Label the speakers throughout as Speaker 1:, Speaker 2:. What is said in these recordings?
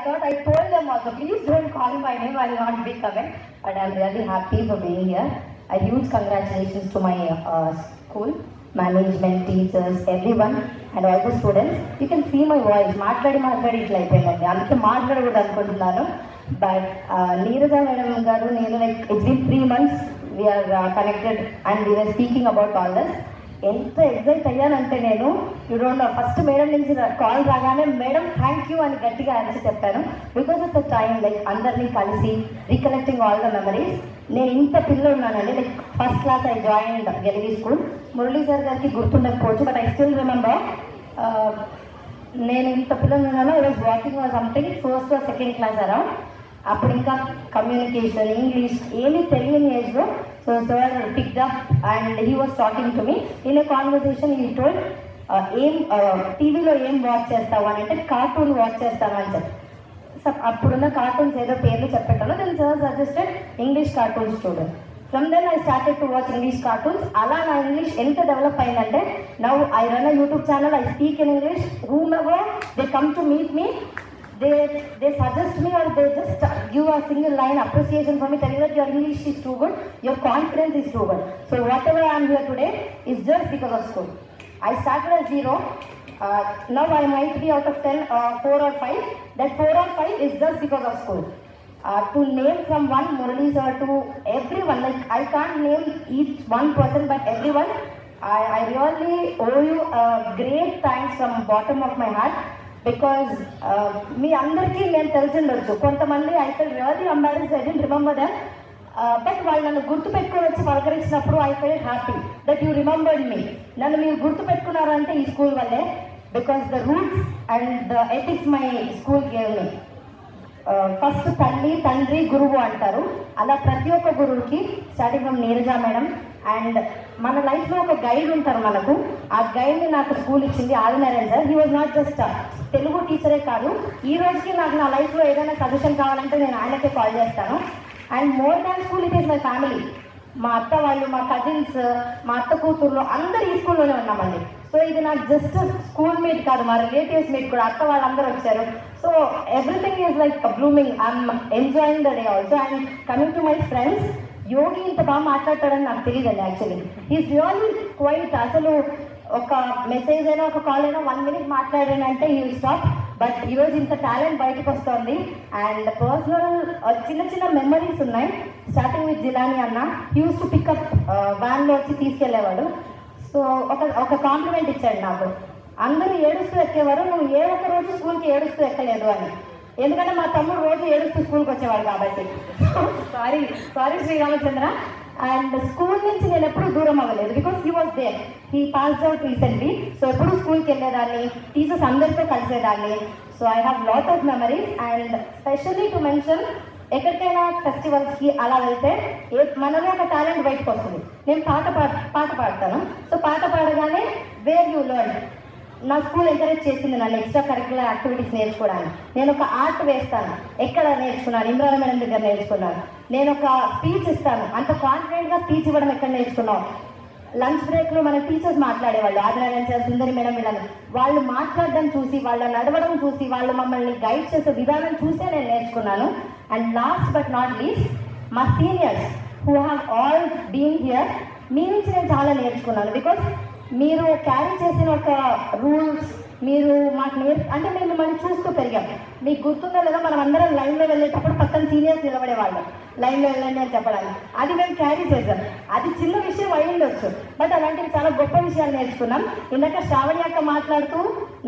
Speaker 1: thought I told them also, please don't call my name, I will not be coming. But I'm really happy for being here. A huge congratulations to my school, management, teachers, everyone, and all the students. You can see my voice, మాట్లాడి ఇట్లా అయిపోయిందండి, అందుకే మాట్లాడకూడదు అనుకుంటున్నాను. But Neeraja madam గారు, నేను like it's been 3 months we are connected and we were speaking about all this. ఎంత excite అయ్యానంటే నేను, you don't know, first madam నుంచి కాల్ రాగానే మేడం థ్యాంక్ యూ అని గట్టిగా అరిచి చెప్పాను. Because of the time, like అందరినీ కలిసి రీకలెక్టింగ్ ఆల్ ద మెమరీస్. నేను ఇంత పిల్లలు ఉన్నానండి, like first class I join గెలివీ స్కూల్. మురళీ సార్ గారికి గుర్తుండకపోవచ్చు, బట్ ఐ స్టిల్ రిమెంబర్ నేను ఇంత పిల్లలు ఉన్నాను. I was walking or something, first or second class around. అప్పుడు ఇంకా కమ్యూనికేషన్, ఇంగ్లీష్ ఏమీ తెలియని ఏజ్లో. So sir picked up and he was talking to me in a conversation. He told టీవీలో ఏం వాచ్ చేస్తావు అని అంటే, కార్టూన్ వాచ్ చేస్తాను అని చెప్పి. సో అప్పుడున్న కార్టూన్స్ ఏదో పేర్లు చెప్పేటాను. Then sir suggested English cartoons student. From then I started to watch English cartoons. అలా నా ఇంగ్లీష్ ఎంత డెవలప్ అయిందంటే, now I run a YouTube channel, I speak in English. Whom ever they come to meet me, they suggest me or they just give a single line appreciation for me, telling that your English is too good, your confidence is too good. So whatever I am here today is just because of school. I started at 0. Now I might be out of 10, 4 or 5. That 4 or 5 is just because of school. To name from one Murali sir to everyone, like I can't name each one person, but everyone, I really owe you a great thanks from bottom of my heart. Because మీ అందరికీ నేను తెలిసి ఉండొచ్చు, కొంతమంది I fell really embarrassed, I don't remember them. But వాళ్ళు నన్ను గుర్తుపెట్టుకొని వచ్చి పలకరించినప్పుడు I fell happy that you remembered me. నన్ను మీరు గుర్తుపెట్టుకున్నారంటే ఈ స్కూల్ వల్లే, because the roots and the ethics my school gave me. First తల్లి, తండ్రి, గురువు అంటారు. అలా ప్రతి ఒక్క గురువుకి starting from Neeraja madam. And మన లైఫ్లో ఒక గైడ్ ఉంటారు మనకు. ఆ గైడ్ని నాకు స్కూల్ ఇచ్చింది Adinarayana sir. He was not just Telugu టీచరే కాదు, ఈ రోజుకి నాకు నా లైఫ్లో ఏదైనా సజెషన్ కావాలంటే నేను ఆయనకే కాల్ చేస్తాను. And more than school, it is my family. మా అత్త వాళ్ళు, మా కజిన్స్, మా అత్త కూతుర్లు అందరూ ఈ స్కూల్లోనే ఉన్నామండి. సో ఇది నాకు జస్ట్ స్కూల్ మీట్ కాదు, మా రిలేటివ్స్ మీట్ కూడా. అత్త వాళ్ళందరూ వచ్చారు. So everything is like blooming. I'm enjoying the day also. And coming to my friends, Yogi ఇంత బాగా మాట్లాడతాడని నాకు తెలియదండి యాక్చువల్లీ. Is really quiet. అసలు ఒక మెసేజ్ అయినా, ఒక కాల్ అయినా 1 minute మాట్లాడానంటే యూ స్టాప్. బట్ ఈరోజు ఇంత టాలెంట్ బయటకు వస్తుంది. అండ్ పర్సనల్ చిన్న చిన్న మెమరీస్ ఉన్నాయి. స్టార్టింగ్ విత్ జిలానీ అన్న, యూస్ టు పికప్ వ్యాన్లో వచ్చి తీసుకెళ్లేవాడు. సో ఒక కాంప్లిమెంట్ ఇచ్చాడు నాకు. అందరూ ఏడుస్తూ ఎక్కేవారు, నువ్వు ఏ ఒక్క రోజు స్కూల్కి ఏడుస్తూ ఎక్కలేదు అని. ఎందుకంటే మా తమ్ముడు రోజు ఏడుస్తూ స్కూల్కి వచ్చేవాడు కాబట్టి. సారీ శ్రీరామచంద్ర. అండ్ స్కూల్ నుంచి నేను ఎప్పుడు దూరం అవ్వలేదు, because he was there. He passed out recently. So ఎప్పుడు స్కూల్కి వెళ్ళేదాన్ని, టీచర్స్ అందరితో కలిసేదాన్ని. So I have lot of memories. And specially to mention, ఎక్కడికైనా ఫెస్టివల్స్కి అలా వెళ్తే మనలో ఒక టాలెంట్ బయటకు వస్తుంది. నేను పాట పాడతాను. సో పాట పాడగానే వేర్ యూ లెర్న్. నా స్కూల్ ఎంకరేజ్ చేసింది నన్ను ఎక్స్ట్రా కరిక్యులర్ యాక్టివిటీస్ నేర్చుకోవడానికి. నేను ఒక ఆర్ట్ వేస్తాను, ఎక్కడ నేర్చుకున్నాను, ఇమ్రాన్ మేడం దగ్గర నేర్చుకున్నాను. నేను ఒక స్పీచ్ ఇస్తాను, అంత కాన్ఫిడెంట్గా స్పీచ్ ఇవ్వడం ఎక్కడ నేర్చుకున్నాను. లంచ్ బ్రేక్లో మన టీచర్స్ మాట్లాడేవాళ్ళు, ఆదినారాయణ సార్, సుందరి మేడం, వీళ్ళని వాళ్ళు మాట్లాడడం చూసి, వాళ్ళ నడవడం చూసి, వాళ్ళు మమ్మల్ని గైడ్ చేసే విధానం చూసే నేను నేర్చుకున్నాను. And last but not least, మా seniors who have all been here, మీ నుంచి నేను చాలా నేర్చుకున్నాను. బికాస్ మీరు క్యారీ చేసిన ఒక రూల్స్, మీరు మాకు అంటే మేము మిమ్మల్ని చూస్తూ పెరిగాం. మీకు గుర్తుందో లేదా, మనం అందరం లైన్లో వెళ్ళేటప్పుడు పక్కన సీనియర్స్ నిలబడేవాళ్ళం, లైన్లో వెళ్ళండి అని చెప్పడానికి. అది మేము క్యారీ చేసాం. అది చిన్న విషయం అయి ఉండొచ్చు, బట్ అలాంటివి చాలా గొప్ప విషయాలు నేర్చుకున్నాం. ఇందాక శ్రావణి అక్క మాట్లాడుతూ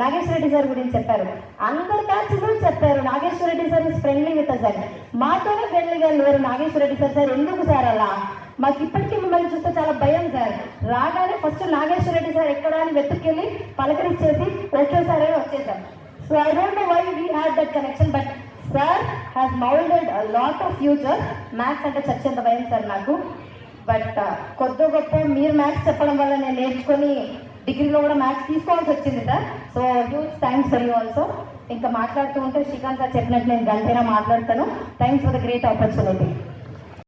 Speaker 1: నాగేశ్వర రెడ్డి సార్ గురించి చెప్పారు. అందరి బ్యాచ్లు చెప్పారు Nageswara Reddy sir is friendly with us అని. మాతోనే ఫ్రెండ్లీగా లేరు నాగేశ్వర రెడ్డి సార్. ఎందుకు సార్ అలా? మాకు ఇప్పటికీ మిమ్మల్ని చూస్తే చాలా భయం సార్. రాగానే ఫస్ట్ నాగేశ్వర రెడ్డి సార్ ఎక్కడ అని వెతుక్కెళ్ళి పలకరించేసి ఓకే సార్ అని వచ్చేసాం. So I don't know why we had that connection, but sir has moulded a lot of future. Maths అంటే చచ్చేంత భయం సార్ నాకు. బట్ కొద్ది గొప్ప మీరు మ్యాథ్స్ చెప్పడం వల్ల నేను నేర్చుకొని డిగ్రీలో కూడా మ్యాథ్స్ తీసుకోవాల్సి వచ్చింది sir. So huge thanks for you also. ఇంకా మాట్లాడుతూ ఉంటే శ్రీకాంత్ సార్ చెప్పినట్టు నేను గంటైనా మాట్లాడతాను. Thanks for the great opportunity.